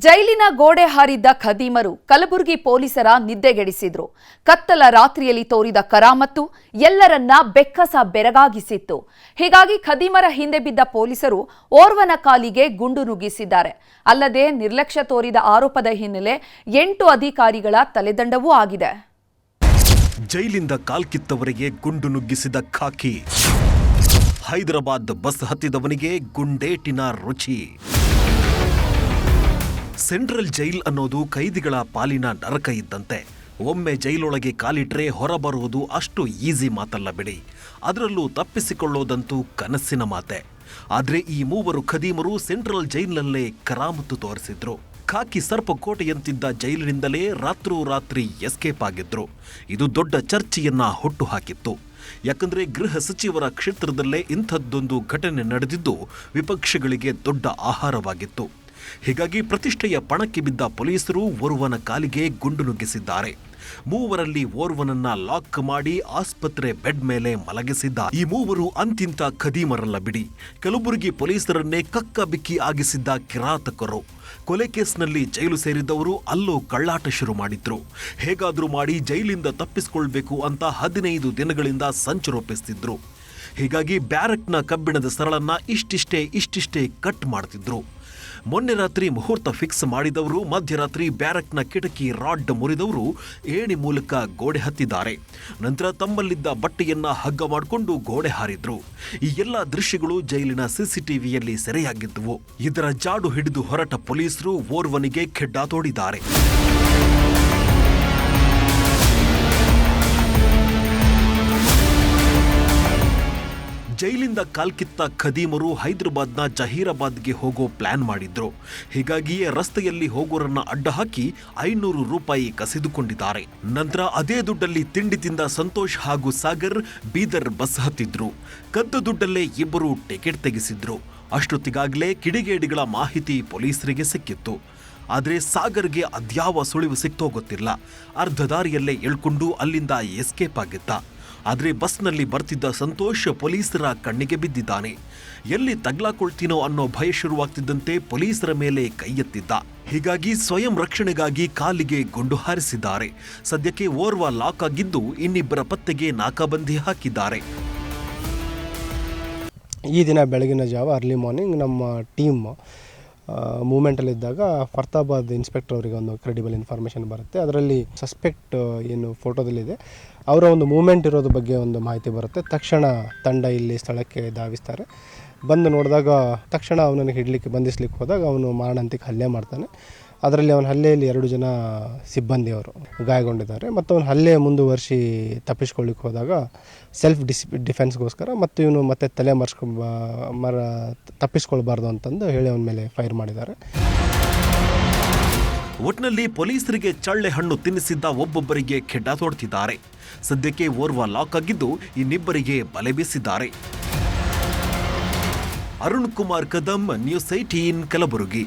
ಜೈಲಿನ ಗೋಡೆ ಹಾರಿದ್ದ ಖದೀಮರು ಕಲಬುರಗಿ ಪೊಲೀಸರ ನಿದ್ದೆಗೆಡಿಸಿದ್ರು. ಕತ್ತಲ ರಾತ್ರಿಯಲ್ಲಿ ತೋರಿದ ಕರಾಮತ್ತು ಎಲ್ಲರನ್ನ ಬೆಕ್ಕಸ ಬೆರಗಾಗಿಸಿತ್ತು. ಹೀಗಾಗಿ ಖದೀಮರ ಹಿಂದೆ ಬಿದ್ದ ಪೊಲೀಸರು ಓರ್ವನ ಕಾಲಿಗೆ ಗುಂಡು ನುಗ್ಗಿಸಿದ್ದಾರೆ. ಅಲ್ಲದೆ ನಿರ್ಲಕ್ಷ್ಯ ತೋರಿದ ಆರೋಪದ ಹಿನ್ನೆಲೆ 8 ಅಧಿಕಾರಿಗಳ ತಲೆದಂಡವೂ ಆಗಿದೆ. ಜೈಲಿಂದ ಕಾಲ್ಕಿತ್ತವರಿಗೆ ಗುಂಡು ನುಗ್ಗಿಸಿದ ಖಾಕಿ, ಹೈದರಾಬಾದ್ ಬಸ್ ಹತ್ತಿದವನಿಗೆ ಗುಂಡೇಟಿನ ರುಚಿ. ಸೆಂಟ್ರಲ್ ಜೈಲ್ ಅನ್ನೋದು ಕೈದಿಗಳ ಪಾಲಿನ ನರಕ ಇದ್ದಂತೆ. ಒಮ್ಮೆ ಜೈಲೊಳಗೆ ಕಾಲಿಟ್ರೆ ಹೊರಬರುವುದು ಅಷ್ಟು ಈಸಿ ಮಾತಲ್ಲ ಬಿಡಿ. ಅದರಲ್ಲೂ ತಪ್ಪಿಸಿಕೊಳ್ಳೋದಂತೂ ಕನಸಿನ ಮಾತೆ. ಆದರೆ ಈ ಮೂವರು ಖದೀಮರು ಸೆಂಟ್ರಲ್ ಜೈಲ್ನಲ್ಲೇ ಕರಾಮತ್ತು ತೋರಿಸಿದ್ರು. ಖಾಕಿ ಸರ್ಪಕೋಟೆಯಂತಿದ್ದ ಜೈಲಿನಿಂದಲೇ ರಾತ್ರೋರಾತ್ರಿ ಎಸ್ಕೇಪ್ ಆಗಿದ್ರು. ಇದು ದೊಡ್ಡ ಚರ್ಚೆಯನ್ನ ಹುಟ್ಟು ಹಾಕಿತ್ತು. ಯಾಕಂದ್ರೆ ಗೃಹ ಸಚಿವರ ಕ್ಷೇತ್ರದಲ್ಲೇ ಇಂಥದ್ದೊಂದು ಘಟನೆ ನಡೆದಿದ್ದು ವಿಪಕ್ಷಗಳಿಗೆ ದೊಡ್ಡ ಆಹಾರವಾಗಿತ್ತು. ಹೀಗಾಗಿ ಪ್ರತಿಷ್ಠೆಯ ಪಣಕ್ಕೆ ಬಿದ್ದ ಪೊಲೀಸರು ಓರ್ವನ ಕಾಲಿಗೆ ಗುಂಡು ನುಗ್ಗಿಸಿದ್ದಾರೆ. ಮೂವರಲ್ಲಿ ಓರ್ವನನ್ನ ಲಾಕ್ ಮಾಡಿ ಆಸ್ಪತ್ರೆ ಬೆಡ್ ಮೇಲೆ ಮಲಗಿಸಿದ್ದ. ಈ ಮೂವರು ಅಂತಿಂತ ಖದೀಮರಲ್ಲ ಬಿಡಿ. ಕಲಬುರಗಿ ಪೊಲೀಸರನ್ನೇ ಕಕ್ಕ ಬಿಕ್ಕಿ ಆಗಿಸಿದ್ದ ಕಿರಾತಕರು. ಕೊಲೆ ಕೇಸ್ನಲ್ಲಿ ಜೈಲು ಸೇರಿದ್ದವರು ಅಲ್ಲೂ ಕಳ್ಳಾಟ ಶುರು ಮಾಡಿದ್ರು. ಹೇಗಾದ್ರೂ ಮಾಡಿ ಜೈಲಿಂದ ತಪ್ಪಿಸಿಕೊಳ್ಬೇಕು ಅಂತ 15 ದಿನಗಳಿಂದ ಸಂಚು ರೂಪಿಸ್ತಿದ್ರು. ಹೀಗಾಗಿ ಬ್ಯಾರಕ್ನ ಕಬ್ಬಿಣದ ಸರಳನ್ನ ಇಷ್ಟಿಷ್ಟೇ ಕಟ್ ಮಾಡ್ತಿದ್ರು. ಮೊನ್ನೆ ರಾತ್ರಿ ಮುಹೂರ್ತ ಫಿಕ್ಸ್ ಮಾಡಿದವರು ಮಧ್ಯರಾತ್ರಿ ಬ್ಯಾರಕ್ನ ಕಿಟಕಿ ರಾಡ್ ಮುರಿದವರು ಏಣಿ ಮೂಲಕ ಗೋಡೆ ಹತ್ತಿದ್ದಾರೆ. ನಂತರ ತಮ್ಮಲ್ಲಿದ್ದ ಬಟ್ಟೆಯನ್ನ ಹಗ್ಗ ಮಾಡಿಕೊಂಡು ಗೋಡೆ ಹಾರಿದ್ರು. ಈ ಎಲ್ಲ ದೃಶ್ಯಗಳು ಜೈಲಿನ ಸಿಸಿಟಿವಿಯಲ್ಲಿ ಸೆರೆಯಾಗಿದ್ದವು. ಇದರ ಜಾಡು ಹಿಡಿದು ಹೊರಟ ಪೊಲೀಸರು ಓರ್ವನಿಗೆ ಖೆಡ್ಡ ತೋಡಿದ್ದಾರೆ. ಜೈಲಿಂದ ಕಾಲ್ಕಿತ್ತ ಖದೀಮರು ಹೈದರಾಬಾದ್ನ ಜಹೀರಾಬಾದ್ಗೆ ಹೋಗೋ ಪ್ಲಾನ್ ಮಾಡಿದ್ರು. ಹೀಗಾಗಿಯೇ ರಸ್ತೆಯಲ್ಲಿ ಹೋಗೋರನ್ನ ಅಡ್ಡ ಹಾಕಿ 500 ರೂಪಾಯಿ ಕಸಿದುಕೊಂಡಿದ್ದಾರೆ. ನಂತರ ಅದೇ ದುಡ್ಡಲ್ಲಿ ತಿಂಡಿ ತಿಂದ ಸಂತೋಷ್ ಹಾಗೂ ಸಾಗರ್ ಬೀದರ್ ಬಸ್ ಹತ್ತಿದ್ರು. ಕದ್ದ ದುಡ್ಡಲ್ಲೇ ಇಬ್ಬರು ಟಿಕೆಟ್ ತೆಗೆಸಿದ್ರು. ಅಷ್ಟೊತ್ತಿಗಾಗಲೇ ಕಿಡಿಗೇಡಿಗಳ ಮಾಹಿತಿ ಪೊಲೀಸರಿಗೆ ಸಿಕ್ಕಿತ್ತು. ಆದರೆ ಸಾಗರ್ಗೆ ಅದ್ಯಾವ ಸುಳಿವು ಸಿಕ್ತೋ ಗೊತ್ತಿಲ್ಲ. ಅರ್ಧ ದಾರಿಯಲ್ಲೇ ಎಳ್ಕೊಂಡು ಅಲ್ಲಿಂದ ಎಸ್ಕೇಪ್ ಆಗಿದ್ದ. ಆದರೆ ಬಸ್ನಲ್ಲಿ ಬರ್ತಿದ್ದ ಸಂತೋಷ್ ಪೊಲೀಸರ ಕಣ್ಣಿಗೆ ಬಿದ್ದಿದ್ದಾನೆ. ಎಲ್ಲಿ ತಗ್ಲಾಕೊಳ್ತೀನೋ ಅನ್ನೋ ಭಯ ಶುರುವಾಗ್ತಿದ್ದಂತೆ ಪೊಲೀಸರ ಮೇಲೆ ಕೈ ಎತ್ತಿದ್ದ. ಹೀಗಾಗಿ ಸ್ವಯಂ ರಕ್ಷಣೆಗಾಗಿ ಕಾಲಿಗೆ ಗುಂಡು ಹಾರಿಸಿದ್ದಾರೆ. ಸದ್ಯಕ್ಕೆ ಓರ್ವ ಲಾಕ್ ಆಗಿದ್ದು ಇನ್ನಿಬ್ಬರ ಪತ್ತೆಗೆ ನಾಕಾಬಂದಿ ಹಾಕಿದ್ದಾರೆ. ಈ ದಿನ ಬೆಳಗಿನ ಜಾವ ಅರ್ಲಿ ಮಾರ್ನಿಂಗ್ ನಮ್ಮ ಟೀಮ್ ಮೂವ್ಮೆಂಟಲ್ಲಿದ್ದಾಗ ಫರ್ತಾಬಾದ್ ಇನ್ಸ್ಪೆಕ್ಟರ್ ಅವರಿಗೆ ಒಂದು ಕ್ರೆಡಿಬಲ್ ಇನ್ಫಾರ್ಮೇಷನ್ ಬರುತ್ತೆ. ಅದರಲ್ಲಿ ಸಸ್ಪೆಕ್ಟ್ ಏನು ಫೋಟೋದಲ್ಲಿದೆ ಅವರ ಒಂದು ಮೂವ್ಮೆಂಟ್ ಇರೋದ್ರ ಬಗ್ಗೆ ಒಂದು ಮಾಹಿತಿ ಬರುತ್ತೆ. ತಕ್ಷಣ ತಂಡ ಇಲ್ಲಿ ಸ್ಥಳಕ್ಕೆ ಧಾವಿಸ್ತಾರೆ. ಬಂದು ನೋಡಿದಾಗ ತಕ್ಷಣ ಅವನನ್ನು ಹಿಡಲಿಕ್ಕೆ ಬಂಧಿಸ್ಲಿಕ್ಕೆ ಹೋದಾಗ ಅವನು ಮಾರಣಾಂತಿಕ ಹಲ್ಲೆ ಮಾಡ್ತಾನೆ. ಅದರಲ್ಲಿ ಅವನ ಹಲ್ಲೆಯಲ್ಲಿ 2 ಜನ ಸಿಬ್ಬಂದಿಯವರು ಗಾಯಗೊಂಡಿದ್ದಾರೆ. ಮತ್ತು ಅವನ ಹಲ್ಲೆ ಮುಂದುವರಿಸಿ ತಪ್ಪಿಸ್ಕೊಳ್ಳಿಕ್ಕೆ ಹೋದಾಗ ಸೆಲ್ಫ್ ಡಿಫೆನ್ಸ್ಗೋಸ್ಕರ ಮತ್ತು ಇವನು ಮತ್ತೆ ತಲೆ ತಪ್ಪಿಸ್ಕೊಳ್ಬಾರ್ದು ಅಂತಂದು ಹೇಳಿ ಅವನ ಮೇಲೆ ಫೈರ್ ಮಾಡಿದ್ದಾರೆ. ಒಟ್ನಲ್ಲಿ ಪೊಲೀಸರಿಗೆ ಚಳ್ಳೆ ಹಣ್ಣು ತಿನ್ನಿಸಿದ್ದ ಒಬ್ಬೊಬ್ಬರಿಗೆ ಖೆಡ್ಡ ತೋಡ್ತಿದ್ದಾರೆ. ಸದ್ಯಕ್ಕೆ ಓರ್ವ ಲಾಕ್ ಆಗಿದ್ದು ಇನ್ನಿಬ್ಬರಿಗೆ ಬಲೆ ಬೀಸಿದ್ದಾರೆ. ಅರುಣ್ ಕುಮಾರ್ ಕದಂ, ನ್ಯೂಸ್ 18 ಕಲಬುರಗಿ.